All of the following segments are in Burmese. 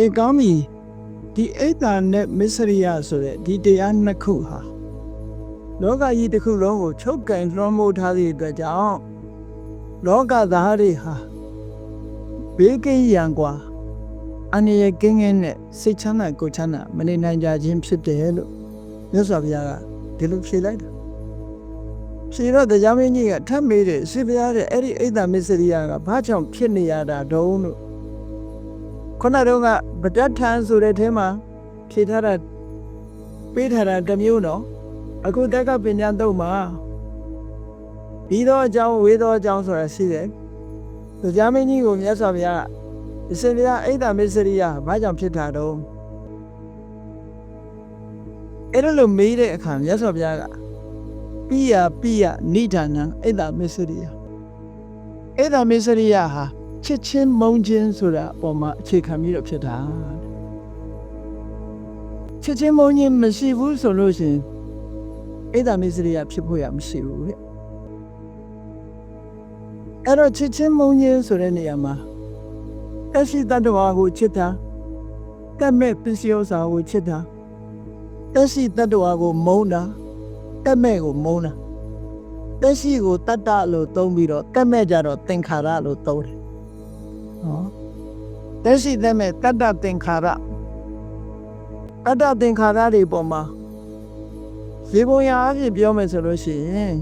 ဧကောင်းပြီဒီအိတ်တာနဲ့မစ္စရိယဆိုတဲ့ဒီတရားနှစ်ခုဟာလောကကြီးတစ်ခုလုံးကိုချုပ်ကင်လွှမ်းမိုးထားသည့်အတွက်ကြောင့်လောကသားတွေဟာဘေးကင်းရန်กว่าအနေရကင်းကင်းနဲ့စိတ်ချမ်းသာကိုယ်ချမ်းသာမနေနိုင်ကြခြင်းဖြစ်တယ်လို့မြတ်စွာဘုရားကဒီလိုဖြေလိုက်တာဖြေတော့တရားမင်းကြီးကထပ်မေးတယ်ရှင်ဘုရားတဲ့အဲ့ဒီအိတ်တာမစ္စရိယကဘာကြောင့်ဖြစ်နေရတာတုံးလို့ခုနတော့ကဗတ္တထံဆိုတဲ့အဲမှာဖြေထားတာပေးထားတာတစ်မျိုးနော်အခုတက်ကပညာတော့မှာပြီးတော့အကြောင်းဝေသောအကြောင်းဆိုတာရှိတယ်တရားမင်းကြီးကိုမြတ်စွာဘုရားအရှင်ဘုရားအိတ်တာမစ္စရိယဘာကြောင့်ဖြစ်တာတုံးအဲ့လိုမေးတဲ့အခါမြတ်စွာဘုရားကပိယနိဒာနံအိတ်တာမစ္စရိယအိတ်တာမစ္စရိယဟာချစ်ချင်းမုန်းခြင်းဆိုတာအပေါ်မှာအခြေခံပြီးတော့ဖြစ်တာချစ်ချင်းမုန်းခြင်းမရှိဘူးဆိုလို့ရှိရင်အိတ်တာမစ္စရိယဖြစ်ဖို့ရမရှိဘူးတဲ့အဲ့တော့ချစ်ချင်းမုန်းခြင်းဆိုတဲ့နေရာမှာအရှိတတ္တဝါကိုချစ်တာတတ်မဲ့ပစ္စည်းဥစ္စာကိုချစ်တာအရှိတတ္တဝါကိုမုန်းတာတတ်မဲ့ကိုမုန်းတာတရှိကိုတတ္တလို့သုံးပြီးတော့တတ်မဲ့ကြတော့သင်္ခါရလို့သုံးတယ်ဟောတရှိတတ်မဲ့တတ္တသင်္ခါရတတ္တသင်္ခါရတွေပေါ်မှာရေပုံရအဖြစ်ပြောမယ်ဆိုလို့ရှိရင်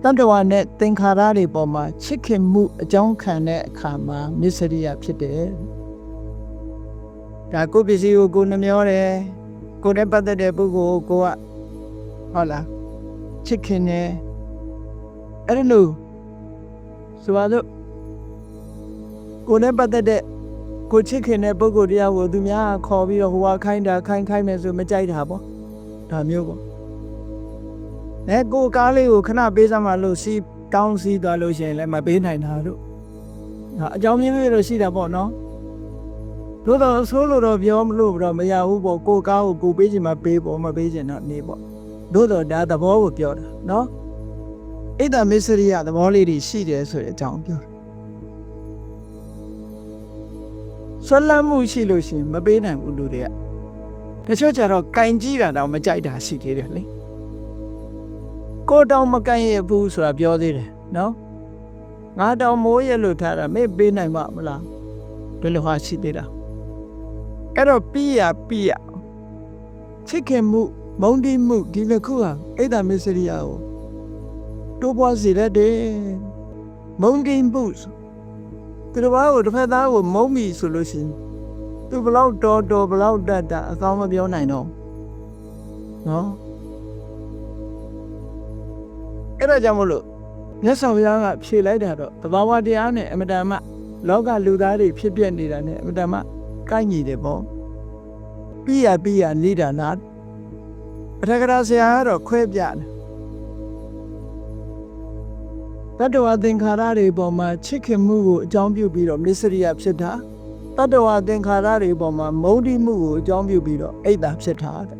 တတ္တဝါနဲ့သင်္ခါရတွေပေါ်မှာချစ်ခင်မှုအကြောင်းခံတဲ့အခါမှာမစ္စရိယဖြစ်တယ်ဒါကိုပစ္စည်းကိုကိုနှမျောတယ်ကိုနဲ့ပတ်သက်တဲ့ပုဂ္ဂိုလ်ကိုကဟုတ်လားချစ်ခင်တယ်အဲ့ဒါလို့ဆိုပါတော့ကိုနဲ့ပတ်သက်တဲ့ကိုချစ်ခင်တဲ့ပုဂ္ဂိုလ်တရားကိုသူများခေါ်ပြီးတော့ဟိုကခိုင်းတာခိုင်းမယ်ဆိုမကြိုက်တာပေါ့ဒါမျိုးပေါ့ကိုကားလေးကိုခဏပေးစမ်းမှလို့စီးတောင်းစီးသွားလို့ရှိရင်လည်းမပေးနိုင်တာတို့အကြောင်းမျိုးမျိုးတော့ရှိတာပေါ့နော်တို့တော့ဆိုးလို့တော့ပြောမလို့တော့မရဘူးပေါ့ကိုကားကိုကိုပေးချင်မှပေးပေါ့မပေးချင်တော့နေပေါ့တို့တော့ဒါသဘောကိုပြောတာနော်အိတ်တာမစ္စရိယသဘောလေးတွေရှိတယ်ဆိုတဲ့အကြောင်းပြောတာဆွလမ်းမှုရှိလို့ရှိရင်မပေးနိုင်ဘူးလူတွေကတချို့ကြတော့ကင်ကြည့်တာတော့မကြိုက်တာရှိသေးတယ်လေကိုတောင်မကင်ရဘူးဆိုတာပြောသေးတယ်နော်ငါတောင်မိုးရလို့ထားတာမေ့ပေးနိုင်မှာမလားဒီလိုဟာရှိသေးတာအဲ့တော့ပိယချစ်ခင်မှုမုန်းတိမှုဒီနှစ်ခုဟာအိတ်တာမစ္စရိယကိုတိုးပွားစေတဲ့မုန်းတိမှုသူတို့ဘာကိုတစ်ဖက်သားကိုမုန်းပြီဆိုလို့ရှိရင်သူဘလောက်တော်ဘလောက်တတ်တာအကောင်းမပြောနိုင်တော့နော်အဲ့ဒါကြောင့်မလို့မြတ်စွာဘုရားကဖြေလိုက်တာတော့သဘာဝတရားနဲ့အမတန်မှလောကလူသားတွေဖြစ်ပြနေတာနဲ့အမတန်မှကိုက်ညီတယ်ပေါ့ပိယနိဒာနပထကရာဆရာကတော့ခွဲပြတယ်တတ္တဝါသင်္ခါရတွေပေါ်မှာချစ်ခင်မှုကိုအကြောင်းပြုပြီးတော့မစ္စရိယဖြစ်တာတတ္တဝါသင်္ခါရတွေပေါ်မှာမုန်းတိမှုကိုအကြောင်းပြုပြီးတော့အိတ်တာဖြစ်တာတဲ့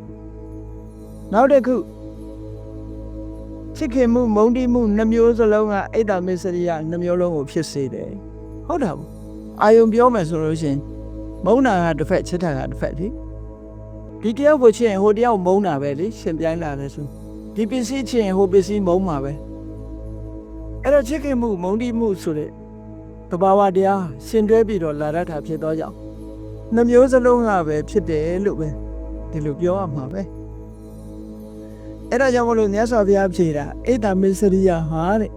နောက်တစ်ခုချစ်ခင်မှုမုန်းတိမှုနှမျိုးစလုံးကအိတ်တာမစ္စရိယနှမျိုးလုံးကိုဖြစ်စေတယ်ဟုတ်တာဘူးအာယုံပြောမယ်ဆိုလို့ရှိရင်မုန်းတာကတစ်ဖက်ချစ်တာကတစ်ဖက်လေဒီတယောက်ကိုချစ်ရင်ဟိုတယောက်မုန်းတာပဲလေရှင်ပြိုင်းလာတယ်ဆိုဒီပစ္စည်းချစ်ရင်ဟိုပစ္စည်းမုန်းမှာပဲအဲ့တော့ချစ်ခင်မှုမုန်းတိမှုဆိုတဲ့သဘာဝတရားရှင်တွဲပြီးတော့လာရတာဖြစ်တော့ကြောင့်နှမျိုးစလုံးကပဲဖြစ်တယ်လို့ပဲဒီလိုပြောရမှာပဲအဲ့ဒါကြောင့်မလို့မြတ်စွာဘုရားဖြေတာအိတ်တာမစ္စရိယဟာတဲ့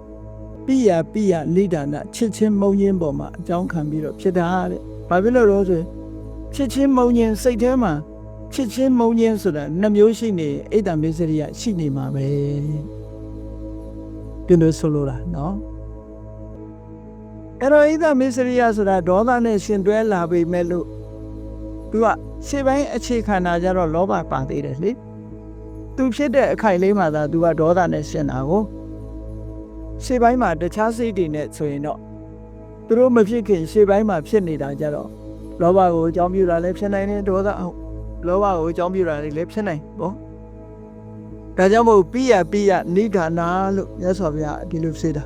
ပိယနိဒာနချစ်ချင်းမုန်းခြင်းပေါ်မှာအကြောင်းခံပြီးတော့ဖြစ်တာတဲ့ဘာဖြစ်လို့လဲဆိုရင်ချစ်ချင်းမုန်းခြင်းစိတ်ထဲမှာချစ်ချင်းမုန်းခြင်းဆိုတာနှမျိုးရှိနေအိတ်တာမစ္စရိယရှိနေမှာပဲဒီလိုဆိုလိုတာနော်အဲ့တော့အိတ်တာမစ္စရိယဆိုတာဒေါသနဲ့ရှင်တွဲလာပေမဲ့လို့သူကရှေ့ပိုင်းအခြေခံတာကြတော့လောဘပါသေးတယ်လေသူဖြစ်တဲ့အခိုက်လေးမှာသာသူကဒေါသနဲ့ရှင်တာကိုရှေ့ပိုင်းမှာတခြားစိတ်တွေနဲ့ဆိုရင်တော့သူတို့မဖြစ်ခင်ရှေ့ပိုင်းမှာဖြစ်နေတာကြတော့လောဘကိုအကြောင်းပြုတာလည်းဖြစ်နိုင်တယ်ဒေါသလောဘကိုအကြောင်းပြုတာလည်းဖြစ်နိုင်ပေါ့ဒါကြောင့်မို့ပိယနိဒာနလို့မြတ်စွာဘုရားဒီလိုဖြေတာ